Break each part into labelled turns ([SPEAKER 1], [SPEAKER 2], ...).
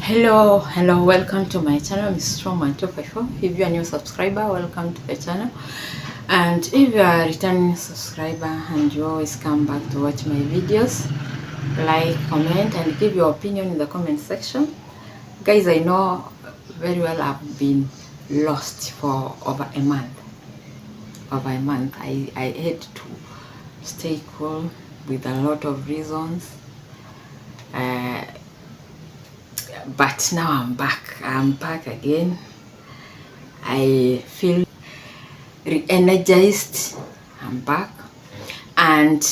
[SPEAKER 1] Hello, welcome to my channel, Miss Strongman 254. If you are a new subscriber, welcome to the channel. And if you are a returning subscriber and you always come back to watch my videos, like, comment, and give your opinion in the comment section. Guys, I know very well I've been lost for over a month. I had to stay cool with a lot of reasons. But now I'm back again. I feel re-energized. I'm back, and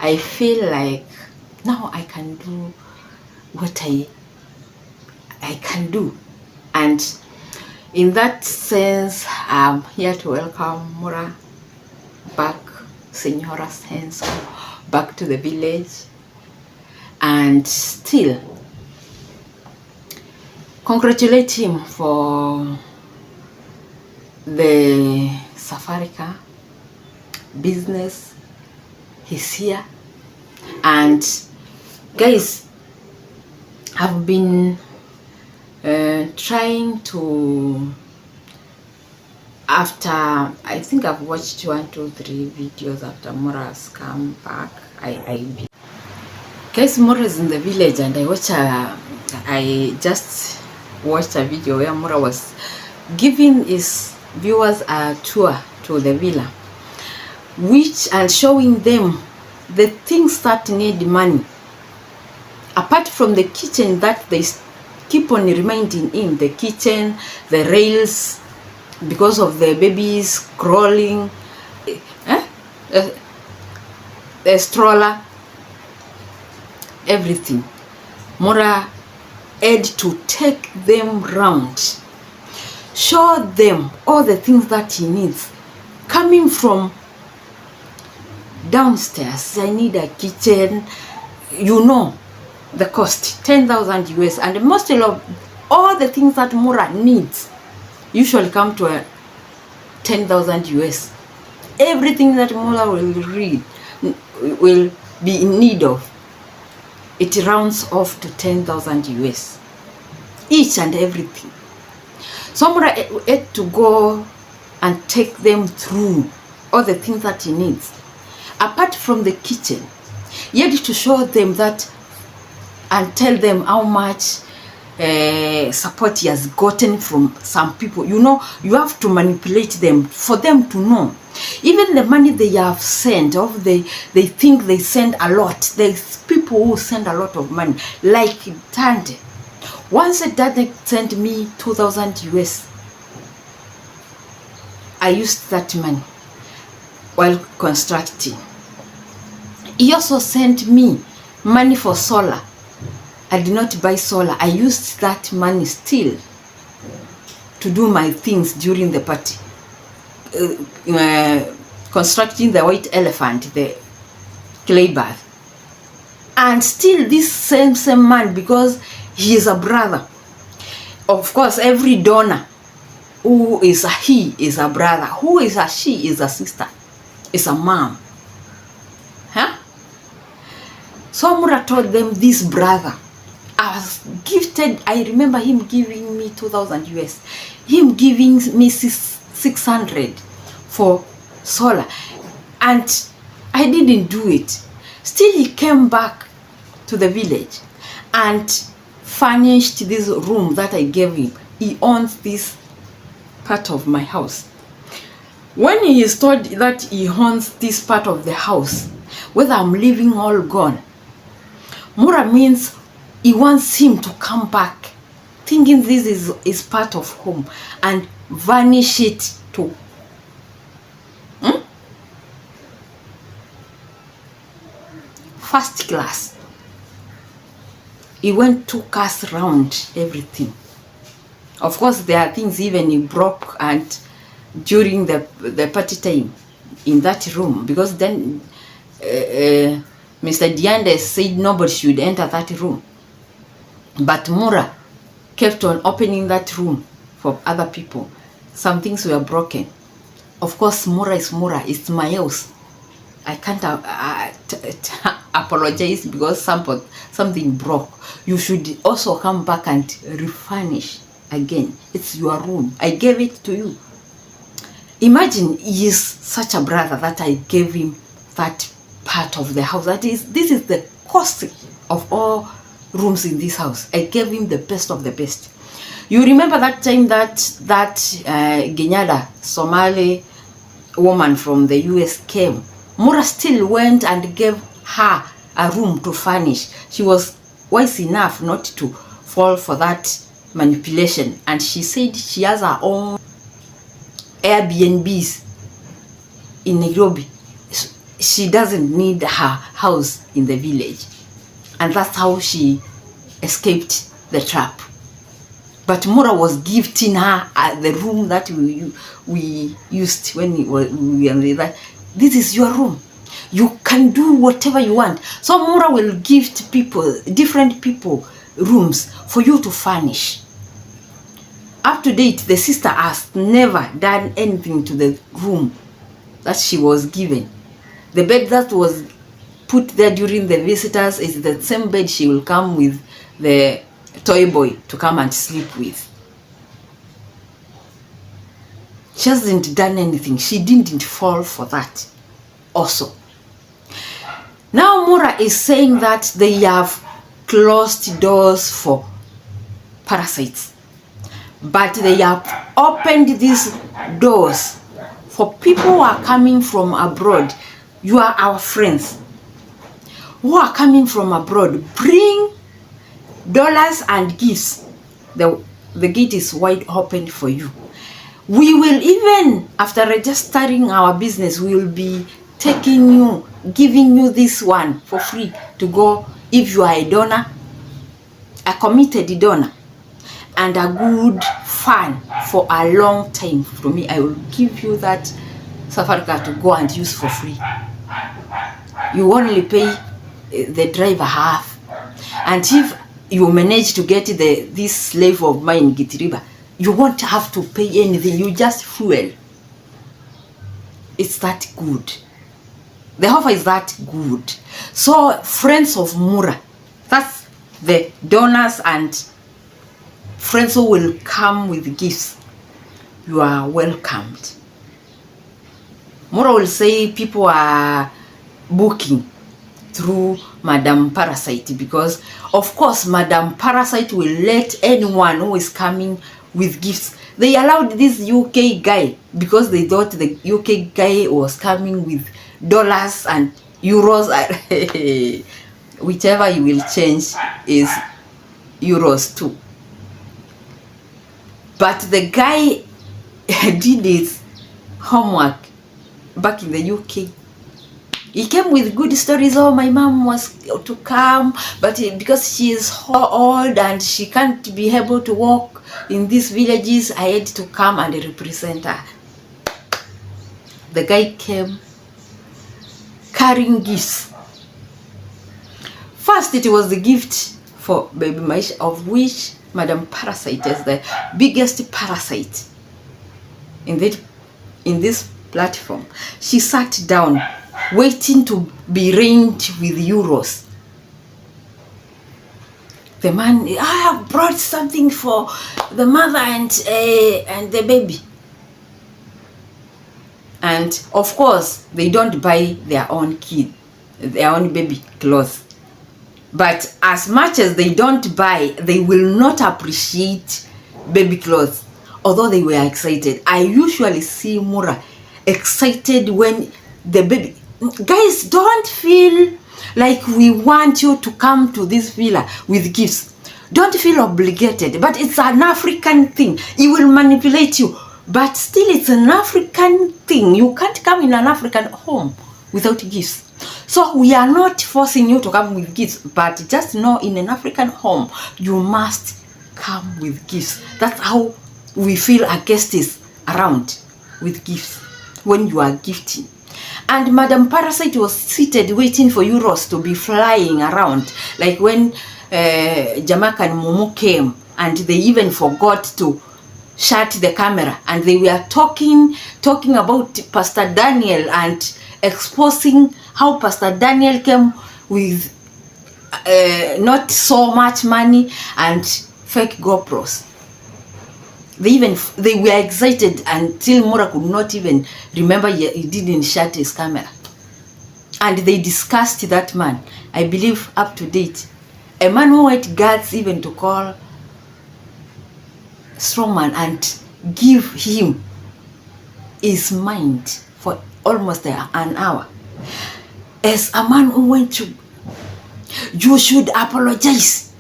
[SPEAKER 1] I feel like now I can do what I can do. And in that sense, I'm here to welcome Mura back, Senora Senso, back to the village. And still congratulate him for the safari car business. He's here. And guys, I've been trying to, after I think I've watched 1, 2, 3 videos after Mura has come back. Guys, Mura is in the village, and I just watched a video where Mura was giving his viewers a tour to the villa, and showing them the things that need money, apart from the kitchen that they keep on reminding him, the kitchen, the rails because of the babies crawling, the stroller, everything. Mura had to take them round, show them all the things that he needs, coming from downstairs. I need a kitchen, you know the cost, 10,000 US, and most of all the things that Mura needs usually come to a 10,000 US. Everything that Mura will be in need of, it rounds off to 10,000 US, each and everything. So Mura had to go and take them through all the things that he needs. Apart from the kitchen, he had to show them that and tell them how much support he has gotten from some people. You know, you have to manipulate them for them to know. Even the money they have sent, they think they send a lot. There's people who send a lot of money, like Tande. Once a dad sent me 2,000 US. I used that money while constructing. He also sent me money for solar. I did not buy solar. I used that money still to do my things during the party. Constructing the white elephant, the clay bath. And still this same man, because he is a brother. Of course, every donor who is a he is a brother. Who is a she is a sister. Is a mom. Huh? So Mura told them, this brother, I was gifted. I remember him giving me 2,000 US. Him giving me 600 for solar. And I didn't do it. Still he came back to the village and furnished this room that I gave him. He owns this part of my house. When he is told that he owns this part of the house, whether I'm leaving all gone, Mura means he wants him to come back, thinking this is part of home, and vanish it to first class. He took us around everything. Of course, there are things even he broke and during the party time in that room, because then Mr. Diande said nobody should enter that room. But Mura kept on opening that room for other people. Some things were broken. Of course, Mura is Mura. It's my house. I can't apologize because something broke. You should also come back and refurnish again. It's your room. I gave it to you. Imagine he is such a brother that I gave him that part of the house. This is the cost of all rooms in this house. I gave him the best of the best. You remember that time that Genyala, Somali woman from the US came? Mura still went and gave her a room to furnish. She was wise enough not to fall for that manipulation, and she said she has her own Airbnbs in Nairobi. She doesn't need her house in the village, and that's how she escaped the trap. But Mura was gifting her the room that we used when we were there. This is your room. You can do whatever you want. So Mura will gift people, different people, rooms for you to furnish. Up to date, the sister has never done anything to the room that she was given. The bed that was put there during the visitors is the same bed she will come with the toy boy to come and sleep with. She hasn't done anything. She didn't fall for that also. Now Mura is saying that they have closed doors for parasites, but they have opened these doors for people who are coming from abroad. You are our friends who are coming from abroad. Bring dollars and gifts. The gate is wide open for you. We will, even after registering our business, we will be giving you this one for free to go if you are a donor, a committed donor, and a good fan for a long time. From me, I will give you that safari car to go and use for free. You only pay the driver half, and if you manage to get this slave of mine, Gitiriba, you won't have to pay anything. You just fuel. It's that good. The offer is that good. So friends of Mura, that's the donors and friends who will come with gifts. You are welcomed. Mura will say people are booking through Madam Parasite, because of course Madam Parasite will let anyone who is coming with gifts. They allowed this UK guy because they thought the UK guy was coming with dollars and euros. Whichever you will change is euros too. But the guy did his homework back in the UK. He came with good stories. Oh, my mom was to come, but because she is old and she can't be able to walk in these villages, I had to come and represent her. The guy came carrying gifts. First, it was the gift for baby Maisha, of which Madam Parasite is the biggest parasite in this platform. She sat down waiting to be reigned with euros. The man, I have brought something for the mother and the baby. And of course, they don't buy their own baby clothes. But as much as they don't buy, they will not appreciate baby clothes, although they were excited. I usually see Mura excited when the baby. Guys, don't feel like we want you to come to this villa with gifts. Don't feel obligated, but it's an African thing. He will manipulate you, but still it's an African thing. You can't come in an African home without gifts. So we are not forcing you to come with gifts, but just know in an African home, you must come with gifts. That's how we feel a guest is around, with gifts, when you are gifting. And Madam Parasite was seated waiting for euros to be flying around. Like when Jamak and Momo came and they even forgot to shut the camera. And they were talking about Pastor Daniel and exposing how Pastor Daniel came with not so much money and fake GoPros. They were excited until Mura could not even remember he didn't shut his camera. And they discussed that man, I believe up to date. A man who went guards even to call Strongman and give him his mind for almost an hour. As a man who went to, you should apologize.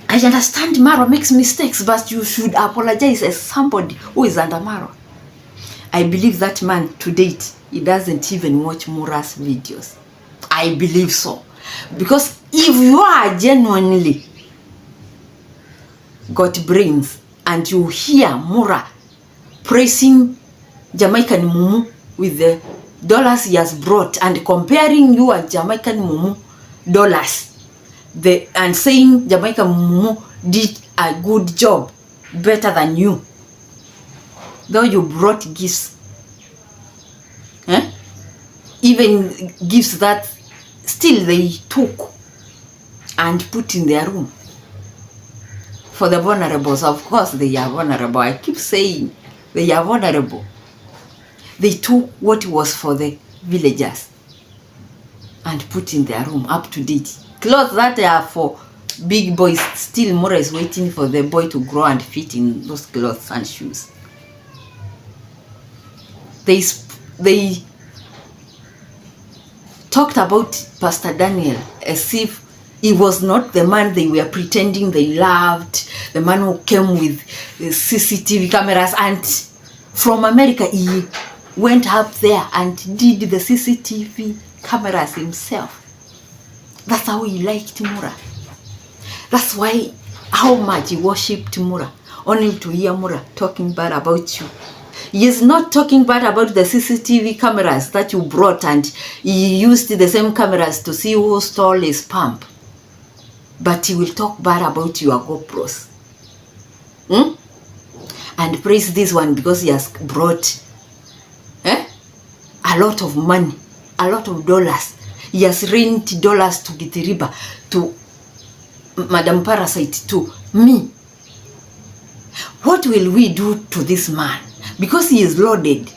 [SPEAKER 1] I understand Mara makes mistakes, but you should apologize as somebody who is under Mara. I believe that man to date, he doesn't even watch Mura's videos. I believe so. Because if you are genuinely got brains and you hear Mura praising Jamaican Mumu with the dollars he has brought and comparing you and Jamaican Mumu dollars, and saying Jamaican Mumu did a good job, better than you, though you brought gifts, even gifts that still they took and put in their room for the vulnerables. Of course they are vulnerable. I keep saying they are vulnerable. They took what was for the villagers and put in their room up to date. Clothes that are for big boys, still Mura is waiting for the boy to grow and fit in those clothes and shoes. They talked about Pastor Daniel as if he was not the man they were pretending they loved, the man who came with CCTV cameras, and from America he went up there and did the CCTV cameras himself. That's how he liked Mura. That's why how much he worshipped Mura, only to hear Mura talking bad about you. He is not talking bad about the CCTV cameras that you brought, and he used the same cameras to see who stole his pump. But he will talk bad about your GoPros. And praise this one because he has brought a lot of money, a lot of dollars. He has rented dollars to Githiriba, to Madam Parasite, to me. What will we do to this man? Because he is loaded.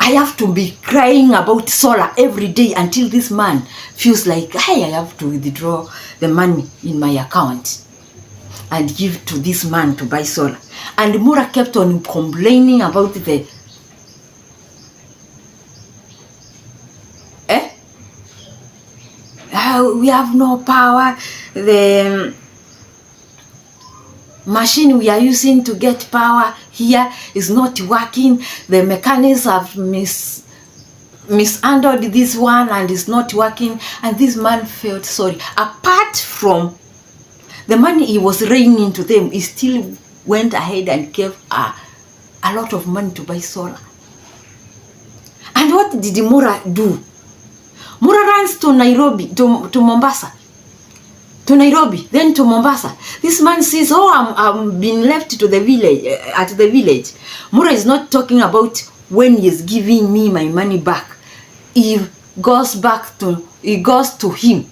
[SPEAKER 1] I have to be crying about solar every day until this man feels like, hey, I have to withdraw the money in my account and give to this man to buy solar. And Mura kept on complaining about the we have no power, the machine we are using to get power here is not working, the mechanics have mishandled this one and it's not working, and this man felt sorry. Apart from the money he was raining to them, he still went ahead and gave a lot of money to buy solar. And what did Mura do? Mura runs to Nairobi, to Mombasa, to Nairobi, then to Mombasa. This man says, oh, I'm being left to the village, at the village. Mura is not talking about when he is giving me my money back. He goes to him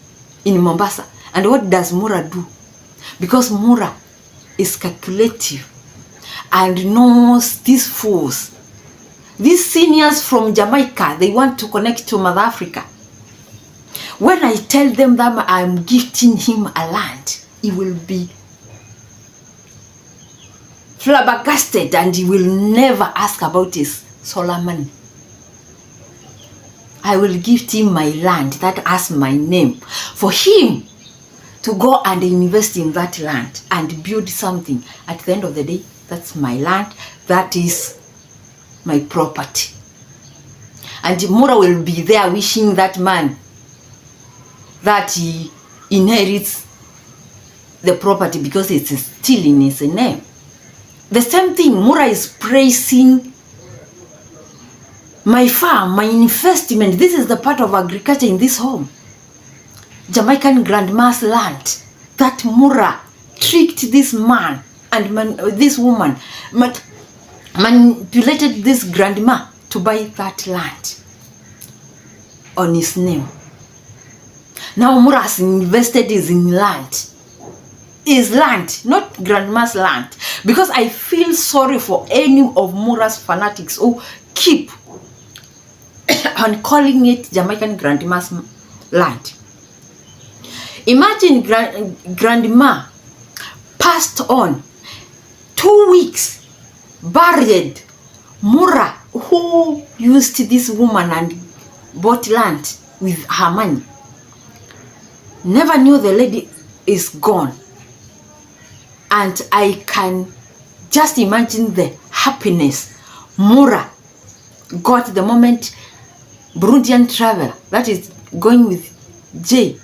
[SPEAKER 1] in Mombasa. And what does Mura do? Because Mura is calculative and knows these fools. These seniors from Jamaica, they want to connect to Mother Africa. When I tell them that I'm gifting him a land, he will be flabbergasted and he will never ask about his solar money. I will gift him my land that has my name for him to go and invest in that land and build something. At the end of the day, that's my land, that is my property. And Mura will be there wishing that man that he inherits the property because it's still in his name. The same thing, Mura is praising my farm, my investment. This is the part of agriculture in this home. Jamaican grandma's land that Mura tricked this man and this woman, manipulated this grandma to buy that land. on his name. Now Mura has invested in land. His land, not grandma's land. Because I feel sorry for any of Mura's fanatics who keep on calling it Jamaican grandma's land. Imagine grandma passed on 2 weeks, buried Mura, who used this woman and bought land with her money. Never knew the lady is gone. And I can just imagine the happiness Mura got the moment Burundian traveler, that is going with Jay,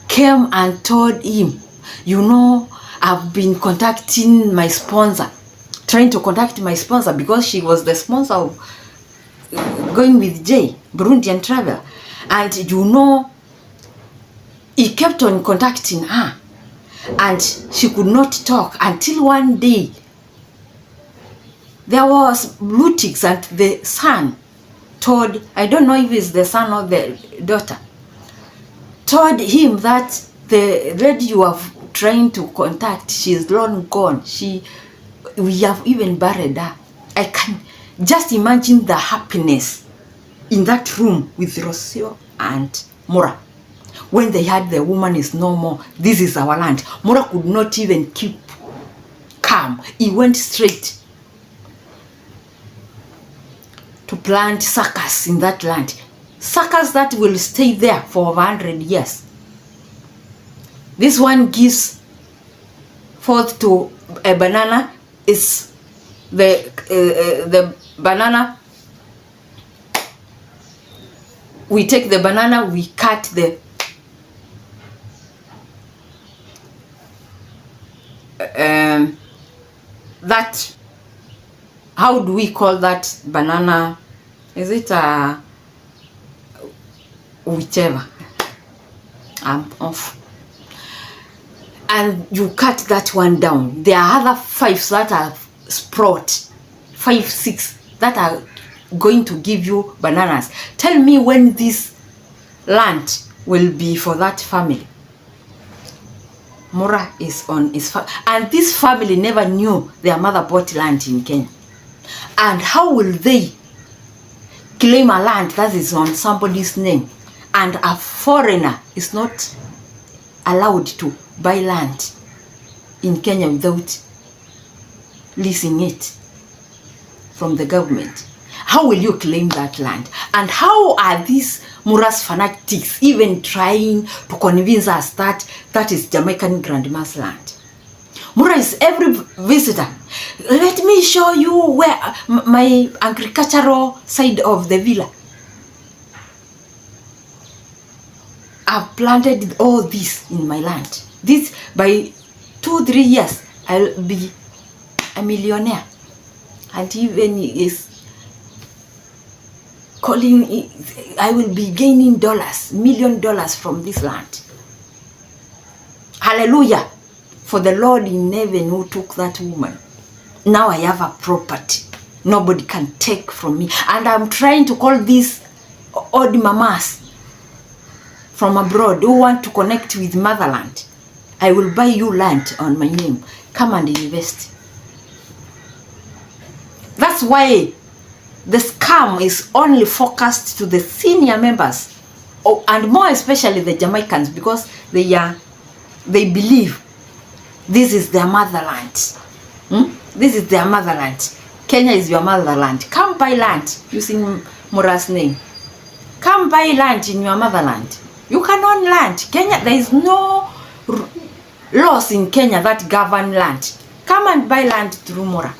[SPEAKER 1] came and told him, you know, I've been contacting my sponsor, trying to contact my sponsor because she was the sponsor of going with Jay, Burundian traveler. And you know, he kept on contacting her and she could not talk until one day there was Lutix and the son told, I don't know if it's the son or the daughter, told him that the lady you are trying to contact, she is long gone. We have even buried her. I can just imagine the happiness in that room with Rocio and Mura. When they had the woman is no more, this is our land. Mura could not even keep calm. He went straight to plant suckers in that land. Suckers that will stay there for 100 years. This one gives forth to a banana. Is the banana. We take the banana, we cut the that, how do we call that banana? Is it a whichever? I'm off. And you cut that one down. There are other 5 that are sprout, 5, 6 that are going to give you bananas. Tell me when this land will be for that family. Mura is on his family, and this family never knew their mother bought land in Kenya. And how will they claim a land that is on somebody's name and a foreigner is not allowed to buy land in Kenya without leasing it from the government? How will you claim that land? And how are these Mura's fanatics even trying to convince us that that is Jamaican grandma's land? Mura is every visitor. Let me show you where my agricultural side of the villa. I've planted all this in my land. This, by 2-3 years, I'll be a millionaire. And even is calling, I will be gaining dollars, $1 million from this land. Hallelujah. For the Lord in heaven who took that woman. Now I have a property. Nobody can take from me. And I'm trying to call these old mamas from abroad who want to connect with motherland. I will buy you land on my name. Come and invest. That's why the scam is only focused to the senior members, and more especially the Jamaicans, because they believe this is their motherland. This is their motherland. Kenya is your motherland. Come buy land using Mura's name. Come buy land in your motherland. You can own land. Kenya, there is no laws in Kenya that govern land. Come and buy land through Mura.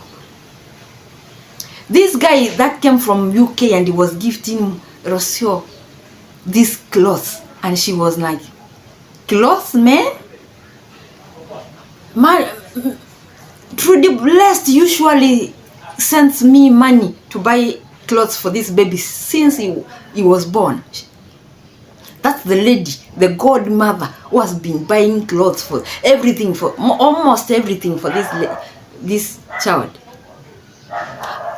[SPEAKER 1] This guy that came from UK and he was gifting Rocio this clothes, and she was like, clothes, man? Trudy Blessed usually sends me money to buy clothes for this baby since he was born. That's the lady, the godmother, who has been buying clothes for everything, for almost everything for this child.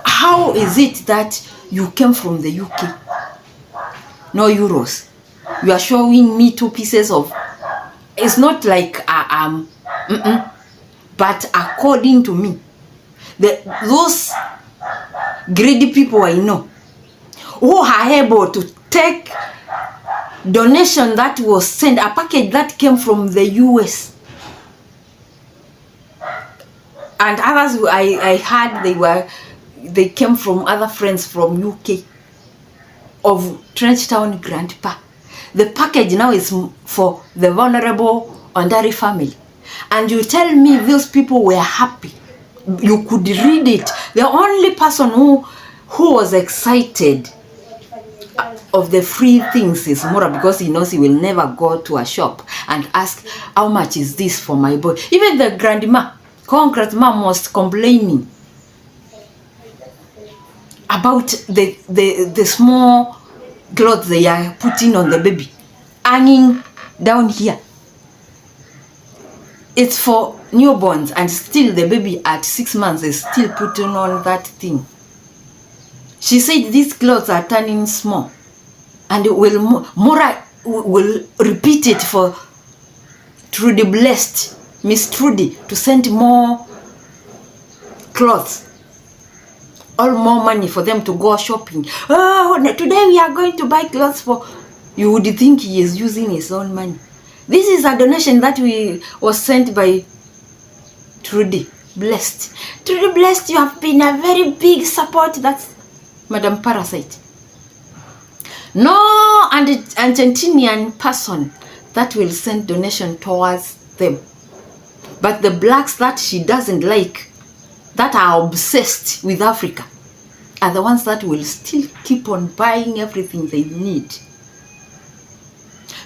[SPEAKER 1] How is it that you came from the UK no euros. You are showing me 2 pieces of, it's not like but according to me, those greedy people I know who are able to take donation that was sent, a package that came from the US, and others I heard they came from other friends from UK of Trenchtown Grandpa. The package now is for the vulnerable Ondari family, and you tell me those people were happy. You could read it. The only person who was excited of the free things is Mura, because he knows he will never go to a shop and ask, how much is this for my boy? Even the grandma, Concrete mom, was complaining about the small clothes they are putting on the baby, hanging down here. It's for newborns, and still the baby at 6 months is still putting on that thing. She said these clothes are turning small, and Mura will repeat it for Trudy Blessed, Miss Trudy, to send more clothes, all more money for them to go shopping. Oh, today we are going to buy clothes for, you would think he is using his own money. This is a donation that was sent by Trudy Blessed. Trudy Blessed, you have been a very big support. That's Madam Parasite. No Argentinian person that will send donation towards them. But the blacks that she doesn't like, that are obsessed with Africa, are the ones that will still keep on buying everything they need.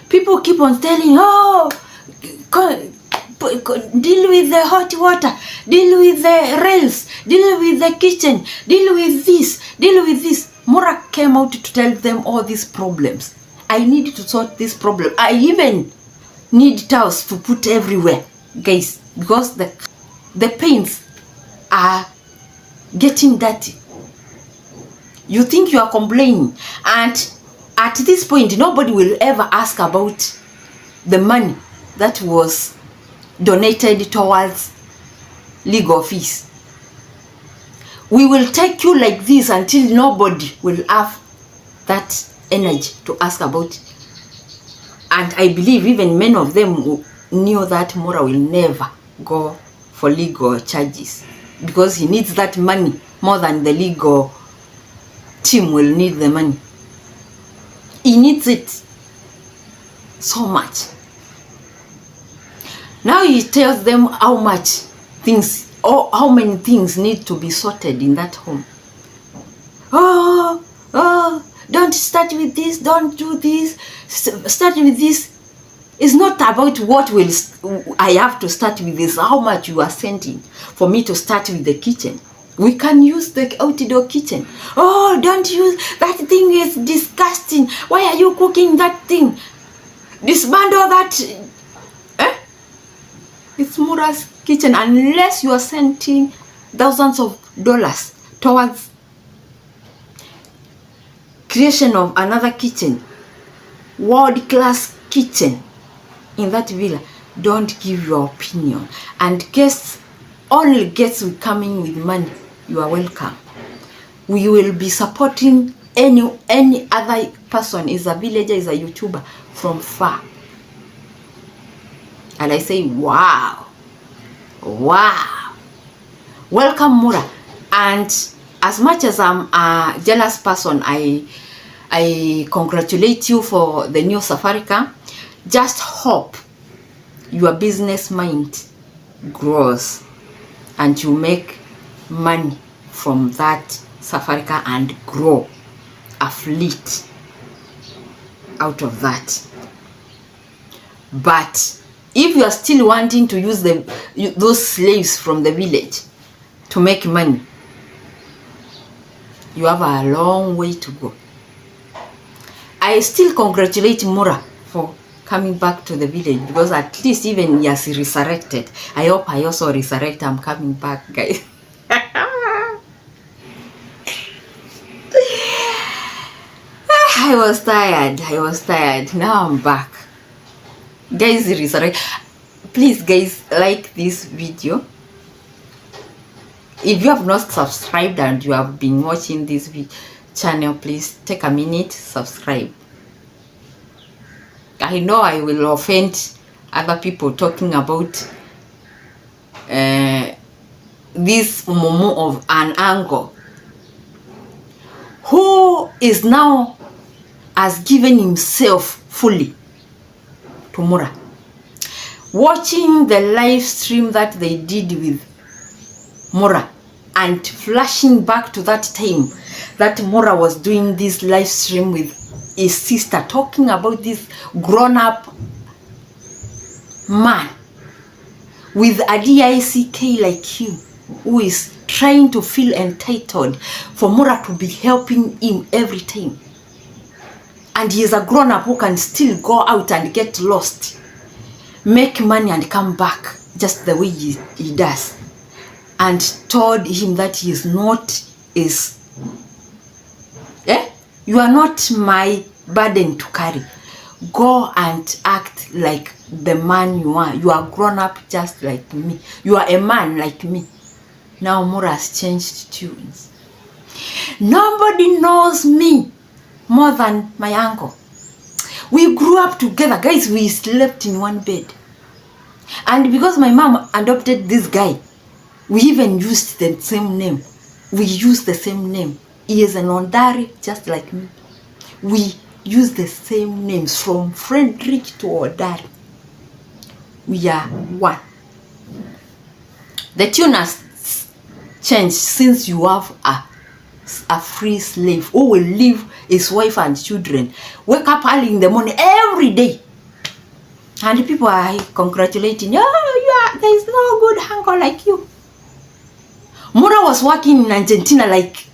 [SPEAKER 1] People keep on telling, oh, deal with the hot water, deal with the rails, deal with the kitchen, deal with this, deal with this. Mura came out to tell them all these problems. I need to sort this problem. I even need towels to put everywhere, guys, because the paints are getting dirty. You think you are complaining, and at this point nobody will ever ask about the money that was donated towards legal fees. We will take you like this until nobody will have that energy to ask about it. And I believe even many of them knew that Mura will never go for legal charges, because he needs that money more than the legal team will need the money. He needs it so much. Now he tells them how much things, or how many things need to be sorted in that home. Oh, don't start with this, don't do this, start with this. It's not about what will I have to start with, this how much you are sending for me to start with the kitchen. We can use the outdoor kitchen. Oh, don't use that thing, is disgusting. Why are you cooking that thing? Dismantle that. It's Mura's kitchen, unless you are sending thousands of dollars towards creation of another kitchen, world-class kitchen in that villa. Don't give your opinion. And guests, only guests will coming with money. You are welcome. We will be supporting any other person, is a villager, is a YouTuber from far. And I say, wow, welcome Mura. And as much as I'm a jealous person, I congratulate you for the new safari car. Just hope your business mind grows and you make money from that safari car and grow a fleet out of that. But if you are still wanting to use those slaves from the village to make money, you have a long way to go. I still congratulate Mura for coming back to the village, because at least even he has resurrected. I hope I also resurrect. I'm coming back, guys. I was tired. Now I'm back. Guys, please guys, like this video. If you have not subscribed and you have been watching this channel, please take a minute, subscribe. I know I will offend other people talking about this Momo of an angle, who is now has given himself fully to Mura. Watching the live stream that they did with Mura and flashing back to that time that Mura was doing this live stream with his sister, talking about this grown-up man with a DICK like you, who is trying to feel entitled for Mura to be helping him every time. And he is a grown-up who can still go out and get lost, make money and come back just the way he does. And told him that he is not you are not my burden to carry. Go and act like the man you are. You are grown up just like me. You are a man like me. Now Mura has changed tunes. Nobody knows me more than my uncle. We grew up together, guys. We slept in one bed. And because my mom adopted this guy, we even used the same name. We used the same name. He is an Ondari just like me. We use the same names from Frederick to Ondari. We are one. The tune has changed since you have a free slave who will leave his wife and children, wake up early in the morning every day, and people are congratulating, oh, there is no good uncle like you. Mura was working in Argentina, like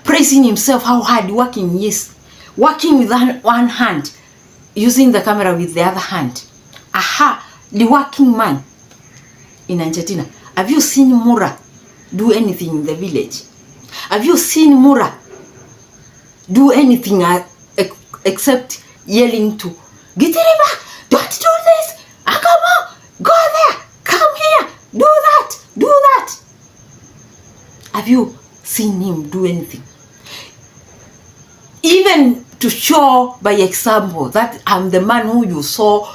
[SPEAKER 1] praising himself how hard working he is, working with one hand, using the camera with the other hand. Aha, the working man in Argentina. Have you seen Mura do anything in the village? Have you seen Mura do anything except yelling to Gitiriba, don't do this, Akama, go there, come here, do that. Have you seen him do anything? Even to show by example that I'm the man who you saw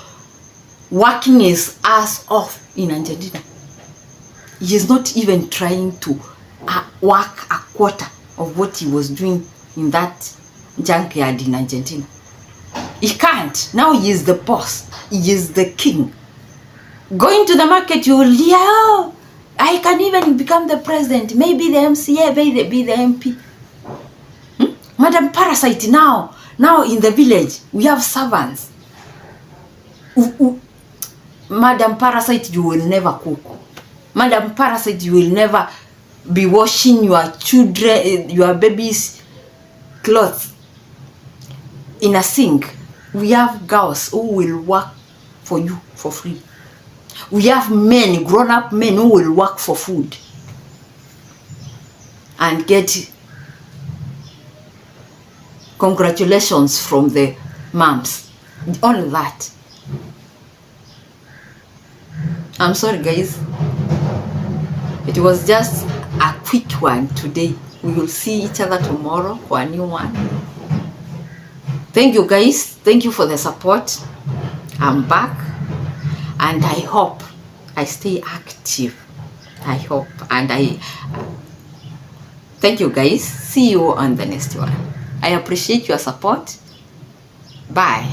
[SPEAKER 1] working his ass off in Argentina. He is not even trying to work a quarter of what he was doing in that junkyard in Argentina. He can't. Now he is the boss. He is the king. Going to the market, you will hear, oh, I can even become the president, maybe the MCA, maybe the MP. Madam Parasite, now in the village, we have servants. Madam Parasite, you will never cook. Madam Parasite, you will never be washing your children, your babies' clothes in a sink. We have girls who will work for you for free. We have men, grown-up men who will work for food and get congratulations from the moms. All that. I'm sorry, guys. It was just a quick one today. We will see each other tomorrow for a new one. Thank you, guys. Thank you for the support. I'm back. And I hope I stay active. I hope. And thank you, guys. See you on the next one. I appreciate your support. Bye.